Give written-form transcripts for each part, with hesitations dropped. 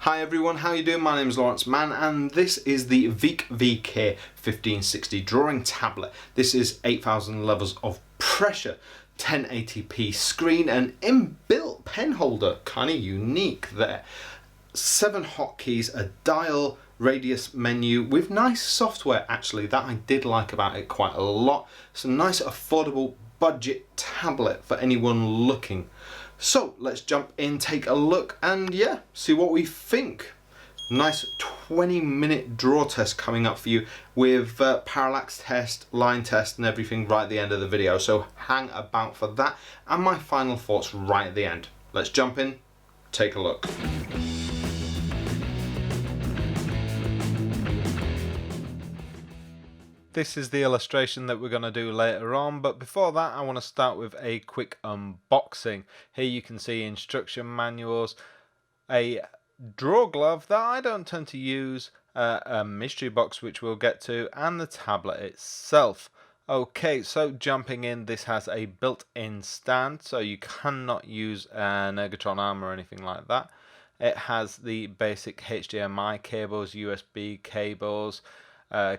Hi everyone, how you doing? My name is Lawrence Man and this is the Veikk VK1560 drawing tablet. This is 8,000 levels of pressure, 1080p screen and inbuilt pen holder, kind of unique there. 7 hotkeys, a dial, radius menu with nice software actually that I did like about it quite a lot. It's a nice affordable budget tablet for anyone looking. So let's jump in, take a look and yeah, see what we think. Nice 20-minute draw test coming up for you with parallax test, line test and everything right at the end of the video. So hang about for that and my final thoughts right at the end. Let's jump in, take a look. This is the illustration that we're going to do later on, but before that I want to start with a quick unboxing. Here you can see instruction manuals, a draw glove that I don't tend to use, a mystery box which we'll get to, and the tablet itself. Okay, so jumping in, this has a built-in stand, so you cannot use an Ergotron arm or anything like that. It has the basic HDMI cables, USB cables,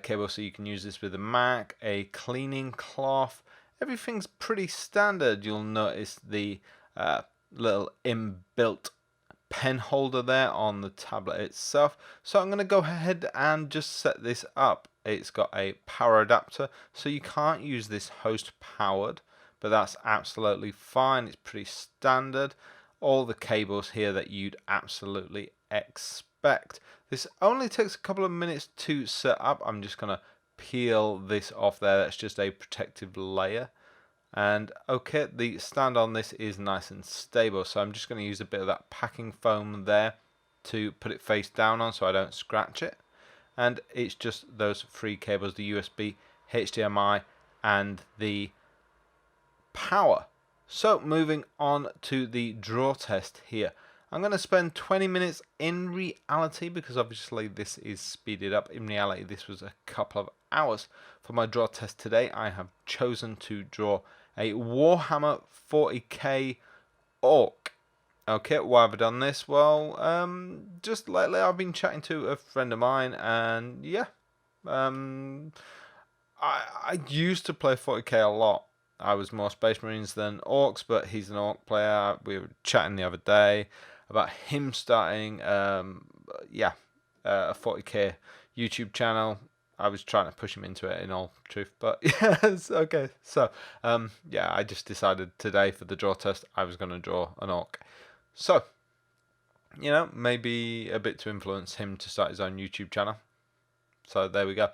cable so you can use this with a Mac, a cleaning cloth. Everything's pretty standard. You'll notice the little inbuilt pen holder there on the tablet itself. So I'm going to go ahead and just set this up. It's got a power adapter, so you can't use this host powered, but that's absolutely fine. It's pretty standard. All the cables here that you'd absolutely expect. This only takes a couple of minutes to set up. I'm just going to peel this off there. That's just a protective layer. And okay, the stand on this is nice and stable. So I'm just going to use a bit of that packing foam there to put it face down on so I don't scratch it. And it's just those 3 cables, the USB, HDMI and the power. So moving on to the draw test here. I'm going to spend 20 minutes in reality because obviously this is speeded up. In reality this was a couple of hours. For my draw test today I have chosen to draw a Warhammer 40k orc. Okay, why have I done this? Well, just lately I've been chatting to a friend of mine and yeah, I used to play 40k a lot. I was more Space Marines than Orcs, but he's an Orc player. We were chatting the other day about him starting a 40k YouTube channel. I was trying to push him into it in all truth, but yes, okay. So yeah, I just decided today for the draw test I was going to draw an Orc. So, you know, maybe a bit to influence him to start his own YouTube channel. So there we go.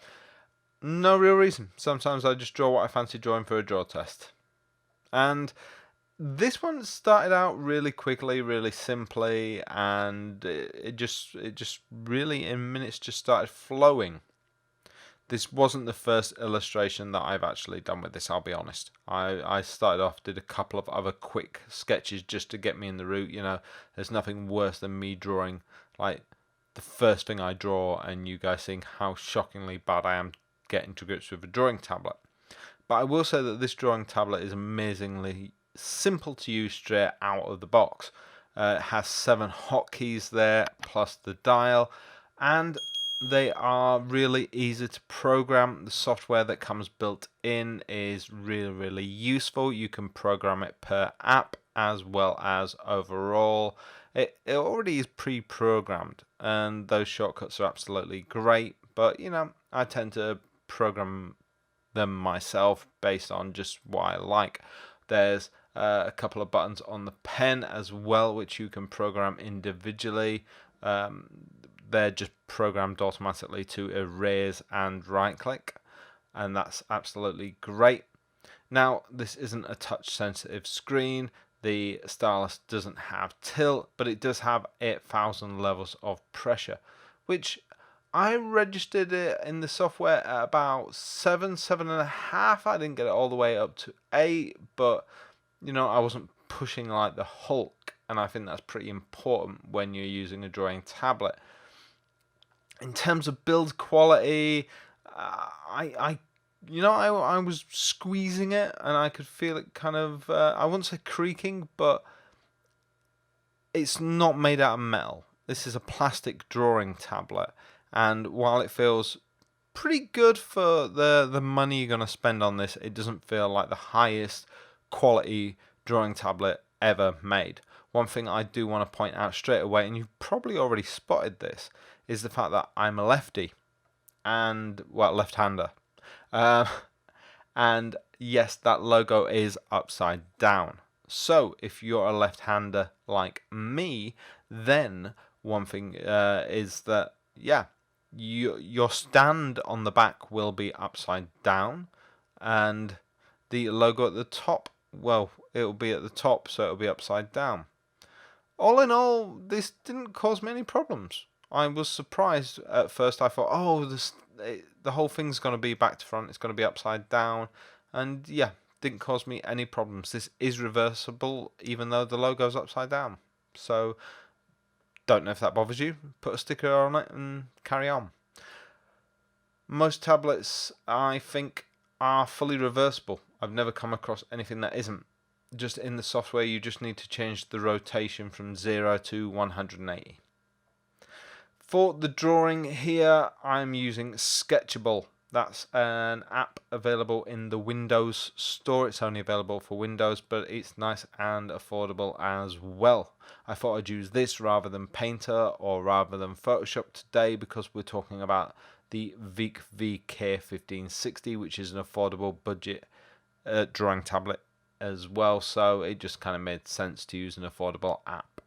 No real reason. Sometimes I just draw what I fancy drawing for a draw test. And this one started out really quickly, really simply, and it just really in minutes just started flowing. This wasn't the first illustration that I've actually done with this, I'll be honest. I started off, did a couple of other quick sketches just to get me in the route. You know, there's nothing worse than me drawing like the first thing I draw and you guys seeing how shockingly bad I am getting to grips with a drawing tablet. But I will say that this drawing tablet is amazingly simple to use straight out of the box. It has 7 hotkeys there plus the dial, and they are really easy to program. The software that comes built in is really useful. You can program it per app as well as overall. It already is pre-programmed and those shortcuts are absolutely great, but you know, I tend to program them myself based on just what I like. There's a couple of buttons on the pen as well which you can program individually. They're just programmed automatically to erase and right click, and that's absolutely great. Now this isn't a touch sensitive screen. The stylus doesn't have tilt, but it does have 8,000 levels of pressure, which I registered it in the software at about 7.5. I didn't get it all the way up to 8, but you know, I wasn't pushing like the Hulk, and I think that's pretty important when you're using a drawing tablet. In terms of build quality, I was squeezing it and I could feel it kind of, I wouldn't say creaking, but it's not made out of metal. this is a plastic drawing tablet, and while it feels pretty good for the money you're going to spend on this, it doesn't feel like the highest quality drawing tablet ever made. One thing I do want to point out straight away, and you've probably already spotted this, is the fact that I'm a lefty, and, well, left-hander. And yes, that logo is upside down. So if you're a left-hander like me, then one thing is that, yeah, your stand on the back will be upside down, and the logo at the top, well, it'll be at the top, so it'll be upside down. All in all, this didn't cause me any problems. I was surprised at first. I thought, oh, the whole thing's going to be back to front. It's going to be upside down. And yeah, didn't cause me any problems. This is reversible, even though the logo's upside down. So, don't know if that bothers you. Put a sticker on it and carry on. Most tablets, I think, are fully reversible. I've never come across anything that isn't. Just in the software, you just need to change the rotation from 0 to 180. For the drawing here, I'm using Sketchable. That's an app available in the Windows Store. It's only available for Windows, but it's nice and affordable as well. I thought I'd use this rather than Painter or rather than Photoshop today, because we're talking about the Veikk VK1560, which is an affordable budget drawing tablet as well, so it just kind of made sense to use an affordable app.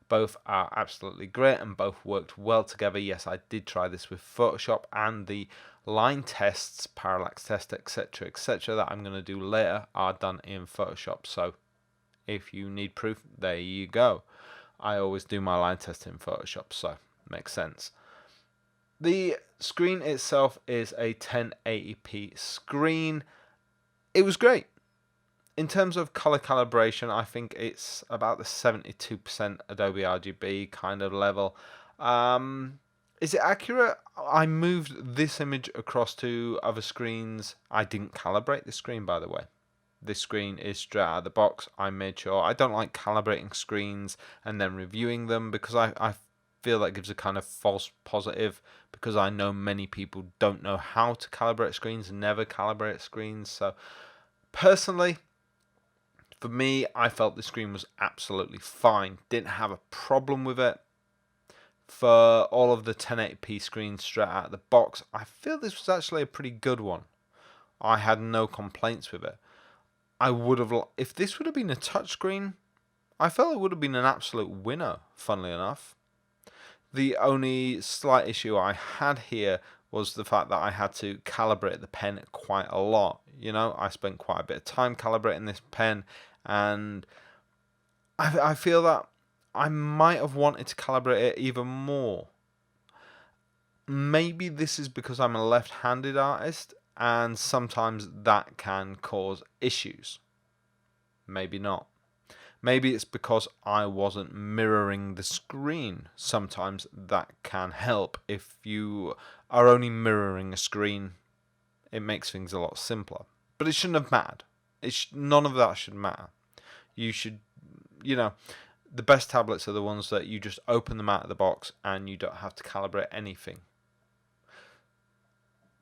Both are absolutely great and both worked well together. Yes, I did try this with Photoshop, and the line tests, parallax test, etc., that I'm going to do later are done in Photoshop. So if you need proof, there you go. I always do my line test in Photoshop, so makes sense. The screen itself is a 1080p screen. It was great. In terms of color calibration, I think it's about the 72% Adobe RGB kind of level. Is it accurate? I moved this image across to other screens. I didn't calibrate this screen, by the way. This screen is straight out of the box. I made sure. I don't like calibrating screens and then reviewing them, because I feel that gives a kind of false positive, because I know many people don't know how to calibrate screens and never calibrate screens. So personally, for me, I felt the screen was absolutely fine. Didn't have a problem with it. For all of the 1080p screens straight out of the box, I feel this was actually a pretty good one. I had no complaints with it. I would have, if this would have been a touchscreen, I felt it would have been an absolute winner, funnily enough. The only slight issue I had here was the fact that I had to calibrate the pen quite a lot. You know, I spent quite a bit of time calibrating this pen, and I feel that I might have wanted to calibrate it even more. Maybe this is because I'm a left-handed artist, and sometimes that can cause issues. Maybe not. Maybe it's because I wasn't mirroring the screen. Sometimes that can help. If you are only mirroring a screen, it makes things a lot simpler. But it shouldn't have mattered. None of that should matter. You should, the best tablets are the ones that you just open them out of the box and you don't have to calibrate anything.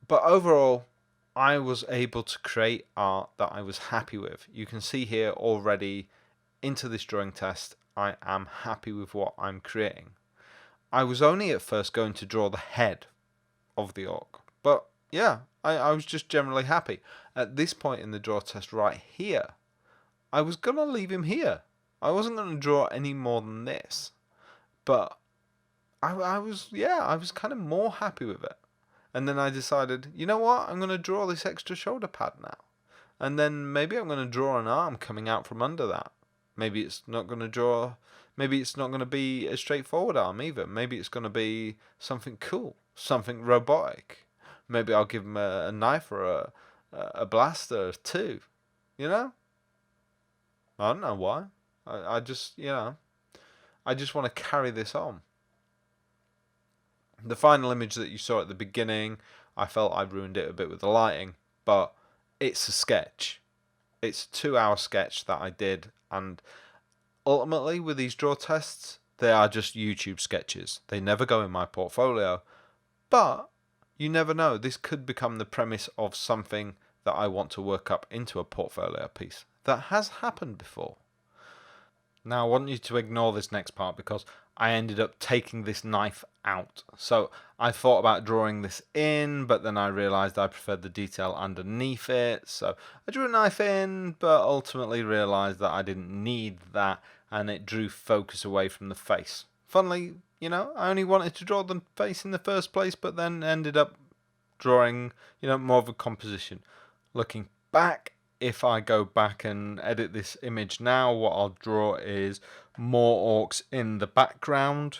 But overall, I was able to create art that I was happy with. You can see here already into this drawing test, I am happy with what I'm creating. I was only at first going to draw the head of the orc, but yeah, I was just generally happy. At this point in the draw test right here, I was going to leave him here. I wasn't going to draw any more than this, but I was kind of more happy with it. And then I decided, you know what, I'm going to draw this extra shoulder pad now. And then maybe I'm going to draw an arm coming out from under that. Maybe it's not going to be a straightforward arm either. Maybe it's going to be something cool, something robotic. Maybe I'll give him a knife or a blaster too. You know? I don't know why. I just want to carry this on. The final image that you saw at the beginning, I felt I ruined it a bit with the lighting, but it's a sketch. It's a 2-hour sketch that I did, and ultimately with these draw tests, They are just YouTube sketches. They never go in my portfolio. But you never know. This could become the premise of something that I want to work up into a portfolio piece. That has happened before. Now I want you to ignore this next part because I ended up taking this knife out. So I thought about drawing this in, but then I realized I preferred the detail underneath it. So I drew a knife in, but ultimately realized that I didn't need that, and it drew focus away from the face. Funnily, I only wanted to draw the face in the first place, but then ended up drawing, more of a composition. Looking back, if I go back and edit this image now, what I'll draw is more orcs in the background,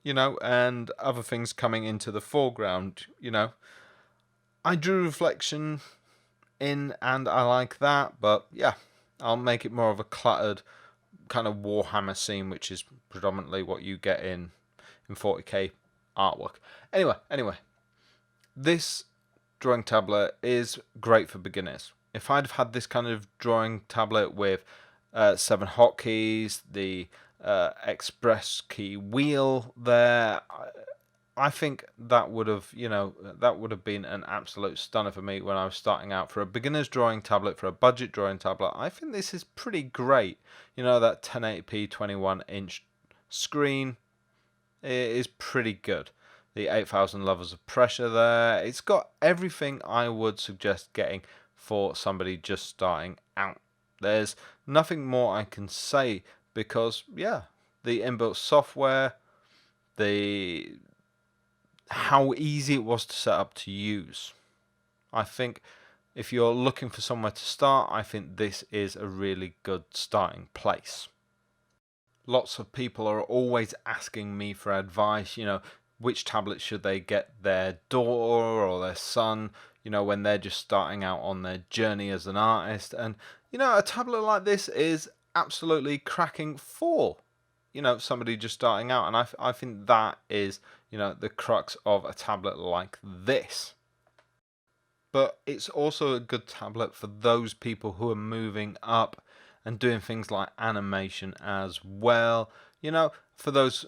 and other things coming into the foreground, I drew reflection in and I like that, but yeah, I'll make it more of a cluttered kind of Warhammer scene, which is predominantly what you get in 40k artwork. Anyway, this drawing tablet is great for beginners. If I'd have had this kind of drawing tablet with 7 hotkeys, the express key wheel there, I think that would have, been an absolute stunner for me when I was starting out. For a beginner's drawing tablet, for a budget drawing tablet, I think this is pretty great. That 1080p 21-inch screen is pretty good. The 8,000 levels of pressure there. It's got everything I would suggest getting for somebody just starting out. There's nothing more I can say because, yeah, the inbuilt software, how easy it was to set up to use. I think if you're looking for somewhere to start, I think this is a really good starting place. Lots of people are always asking me for advice, which tablet should they get their daughter or their son, when they're just starting out on their journey as an artist. And, a tablet like this is absolutely cracking for, somebody just starting out. And I think that is, the crux of a tablet like this. But it's also a good tablet for those people who are moving up and doing things like animation as well. For those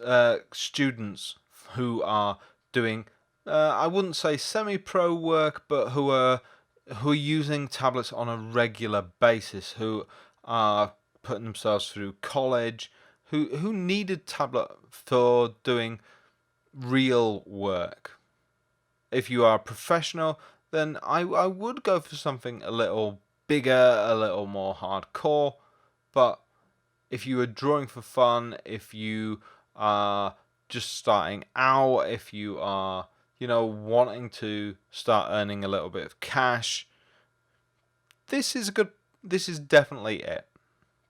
students who are doing, I wouldn't say semi-pro work, but who are using tablets on a regular basis, who are putting themselves through college, who needed tablet for doing real work. If you are a professional, then I would go for something a little bigger, a little more hardcore. But if you are drawing for fun, if you are just starting out, if you are, wanting to start earning a little bit of cash, this is definitely it.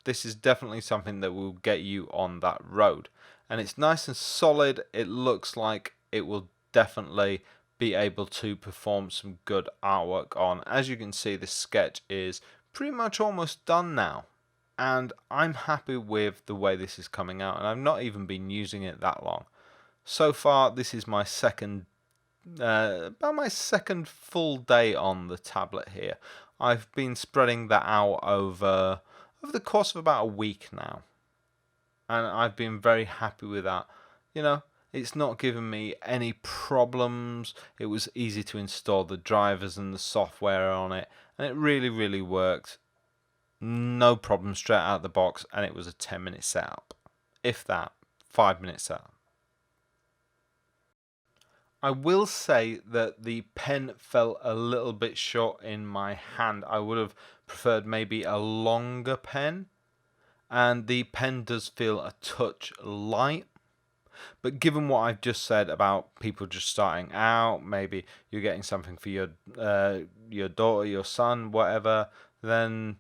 This is definitely something that will get you on that road. And it's nice and solid. It looks like it will definitely be able to perform some good artwork on. As you can see, this sketch is pretty much almost done now. And I'm happy with the way this is coming out. And I've not even been using it that long. So far, this is my about my second full day on the tablet here. I've been spreading that out over the course of about a week now. And I've been very happy with that. It's not given me any problems. It was easy to install the drivers and the software on it, and it really, really worked. No problem straight out of the box, and it was a 10-minute setup. If that, 5-minute setup. I will say that the pen fell a little bit short in my hand. I would have preferred maybe a longer pen, and the pen does feel a touch light. But given what I've just said about people just starting out, maybe you're getting something for your daughter, your son, whatever, then,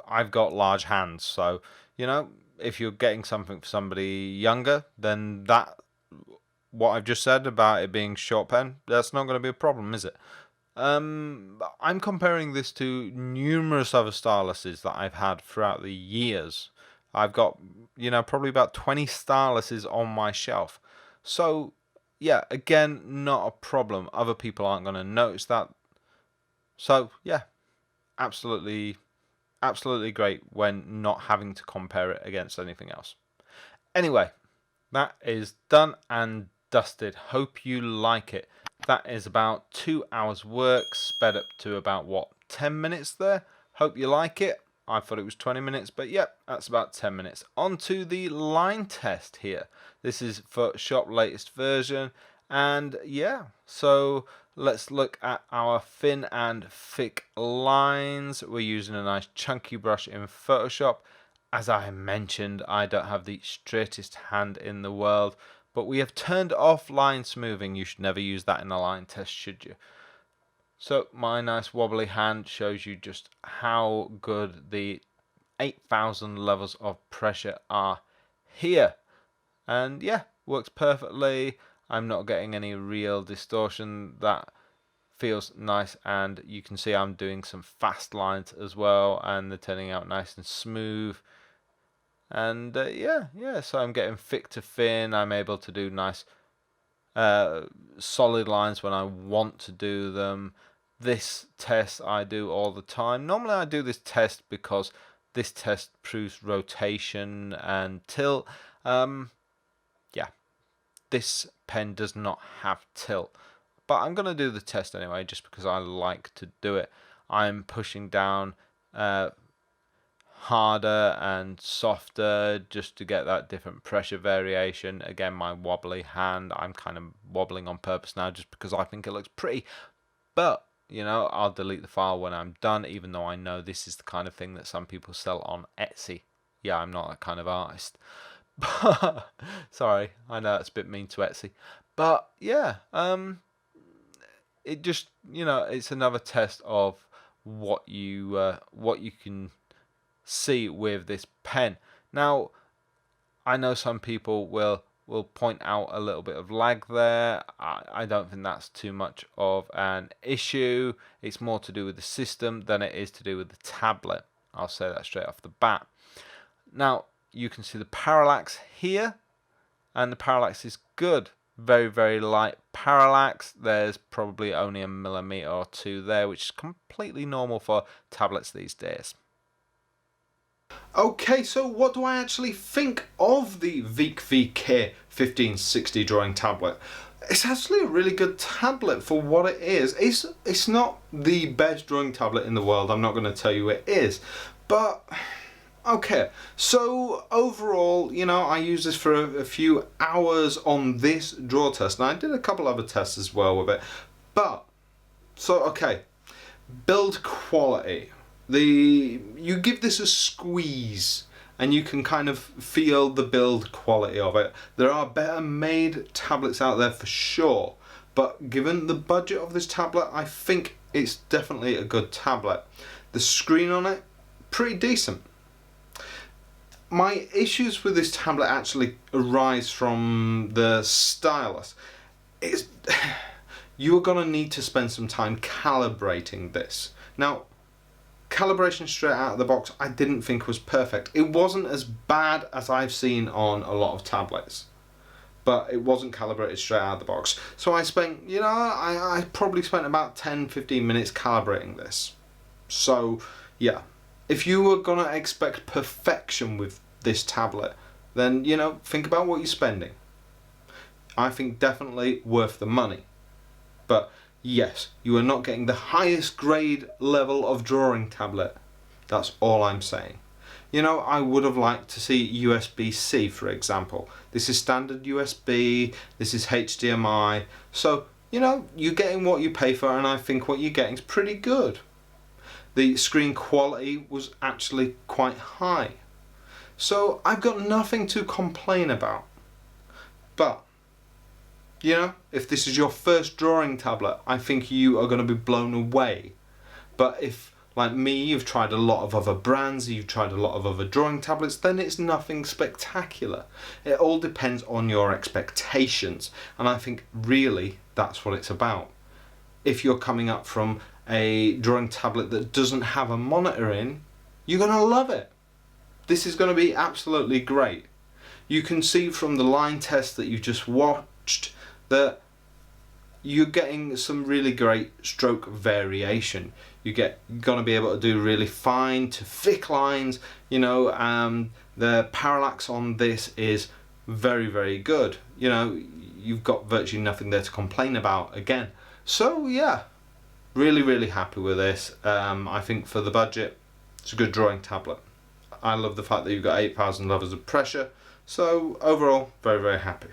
I've got large hands. So, if you're getting something for somebody younger, then what I've just said about it being short pen, that's not going to be a problem, is it? I'm comparing this to numerous other styluses that I've had throughout the years. I've got, probably about 20 styluses on my shelf. So, yeah, again, not a problem. Other people aren't going to notice that. So, yeah, absolutely great when not having to compare it against anything else. Anyway, That is done and dusted. Hope you like it. That is about 2 hours work sped up to about what, 10 minutes there. Hope you like it. I thought it was 20 minutes, but yep, that's about 10 minutes. On to the line test here. This is Photoshop latest version, and yeah, so let's look at our thin and thick lines. We're using a nice chunky brush in Photoshop. As I mentioned, I don't have the straightest hand in the world, but we have turned off line smoothing. You should never use that in a line test, should you? So my nice wobbly hand shows you just how good the 8,000 levels of pressure are here. And yeah, works perfectly. I'm not getting any real distortion. That feels nice, and you can see I'm doing some fast lines as well, and they're turning out nice and smooth. And yeah, so I'm getting thick to thin. I'm able to do nice solid lines when I want to do them. This test I do all the time. Normally I do this test because this test proves rotation and tilt. Yeah, this pen does not have tilt, but I'm going to do the test anyway just because I like to do it. I'm pushing down harder and softer just to get that different pressure variation. Again, my wobbly hand, I'm kind of wobbling on purpose now just because I think it looks pretty, but you know, I'll delete the file when I'm done, even though I know this is the kind of thing that some people sell on Etsy. Yeah, I'm not that kind of artist. Sorry, I know it's a bit mean to Etsy, but yeah, it just, you know, it's another test of what you can see with this pen. Now, I know some people will point out a little bit of lag there. I don't think that's too much of an issue. It's more to do with the system than it is to do with the tablet. I'll say that straight off the bat. Now, you can see the parallax here, and the parallax is good. Very, very light parallax. There's probably only a millimeter or two there, which is completely normal for tablets these days. Okay, so what do I actually think of the Veikk VK1560 drawing tablet? It's actually a really good tablet for what it is. It's not the best drawing tablet in the world, I'm not going to tell you it is, but okay, so overall, you know, I used this for a few hours on this draw test, and I did a couple other tests as well with it, but, so okay, build quality. You give this a squeeze and you can kind of feel the build quality of it. There are better made tablets out there for sure, but given the budget of this tablet, I think it's definitely a good tablet. The screen on it, pretty decent. My issues with this tablet actually arise from the stylus. You're gonna need to spend some time calibrating this. Now, calibration straight out of the box I didn't think was perfect. It wasn't as bad as I've seen on a lot of tablets, but it wasn't calibrated straight out of the box. So I spent, you know, I probably spent about 10-15 minutes calibrating this. So yeah, if you were gonna expect perfection with this tablet, then, you know, think about what you're spending. I think definitely worth the money, but yes, you are not getting the highest grade level of drawing tablet. That's all I'm saying. You know, I would have liked to see USB-C, for example. This is standard USB, this is HDMI. So, you know, you're getting what you pay for, and I think what you're getting is pretty good. The screen quality was actually quite high. So I've got nothing to complain about. But you know, if this is your first drawing tablet, I think you are going to be blown away. But if, like me, you've tried a lot of other brands, you've tried a lot of other drawing tablets, then it's nothing spectacular. It all depends on your expectations, and I think really that's what it's about. If you're coming up from a drawing tablet that doesn't have a monitor in, you're going to love it. This is going to be absolutely great. You can see from the line test that you've just watched that you're getting some really great stroke variation. You're gonna be able to do really fine to thick lines. You know, the parallax on this is very, very good. You know, you've got virtually nothing there to complain about again. So yeah, really, really happy with this. I think for the budget, it's a good drawing tablet. I love the fact that you've got 8,000 levels of pressure. So overall, very, very happy.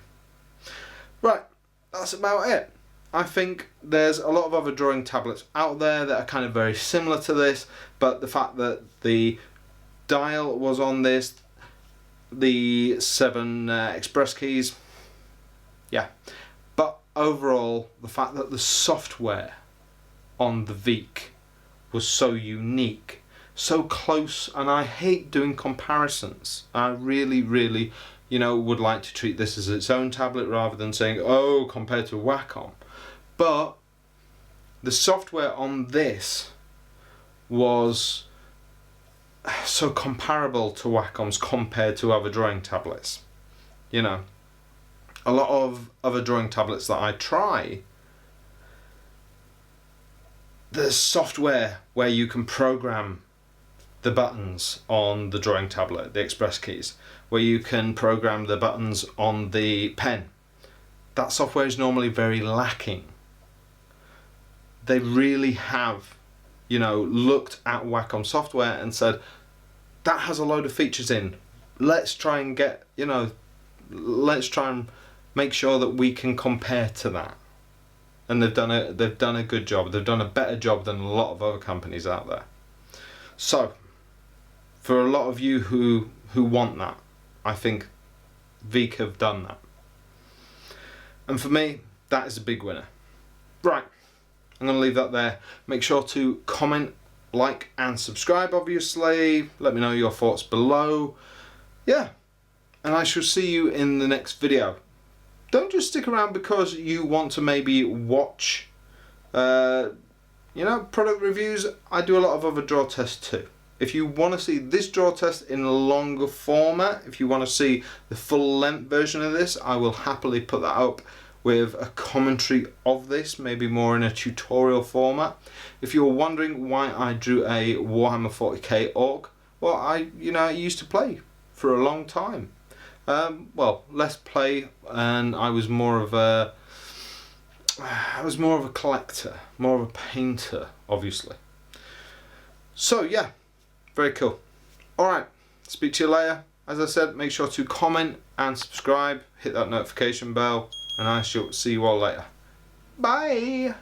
Right, that's about it. I think there's a lot of other drawing tablets out there that are kind of very similar to this, but the fact that the dial was on this, the 7 express keys, yeah. But overall, the fact that the software on the Veikk was so unique, so close, and I hate doing comparisons. I really, really, you know, would like to treat this as its own tablet rather than saying, oh, compared to Wacom. But the software on this was so comparable to Wacom's compared to other drawing tablets. You know, a lot of other drawing tablets that I try, there's software where you can program the buttons on the drawing tablet, the express keys, where you can program the buttons on the pen. That software is normally very lacking. They really have, you know, looked at Wacom software and said, that has a load of features in. Let's try and get, you know, let's try and make sure that we can compare to that. And they've done a good job. They've done a better job than a lot of other companies out there. So, for a lot of you who want that, I think Veikk have done that. And for me, that is a big winner. Right, I'm going to leave that there. Make sure to comment, like and subscribe, obviously. Let me know your thoughts below. Yeah, and I shall see you in the next video. Don't just stick around because you want to maybe watch you know, product reviews. I do a lot of other draw tests too. If you want to see this draw test in a longer format, if you want to see the full length version of this, I will happily put that up with a commentary of this, maybe more in a tutorial format. If you're wondering why I drew a Warhammer 40k orc, well, I used to play for a long time. Well, less play, and I was more of a collector, more of a painter, obviously. So yeah, very cool. Alright, speak to you later. As I said, make sure to comment and subscribe, hit that notification bell, and I shall see you all later. Bye!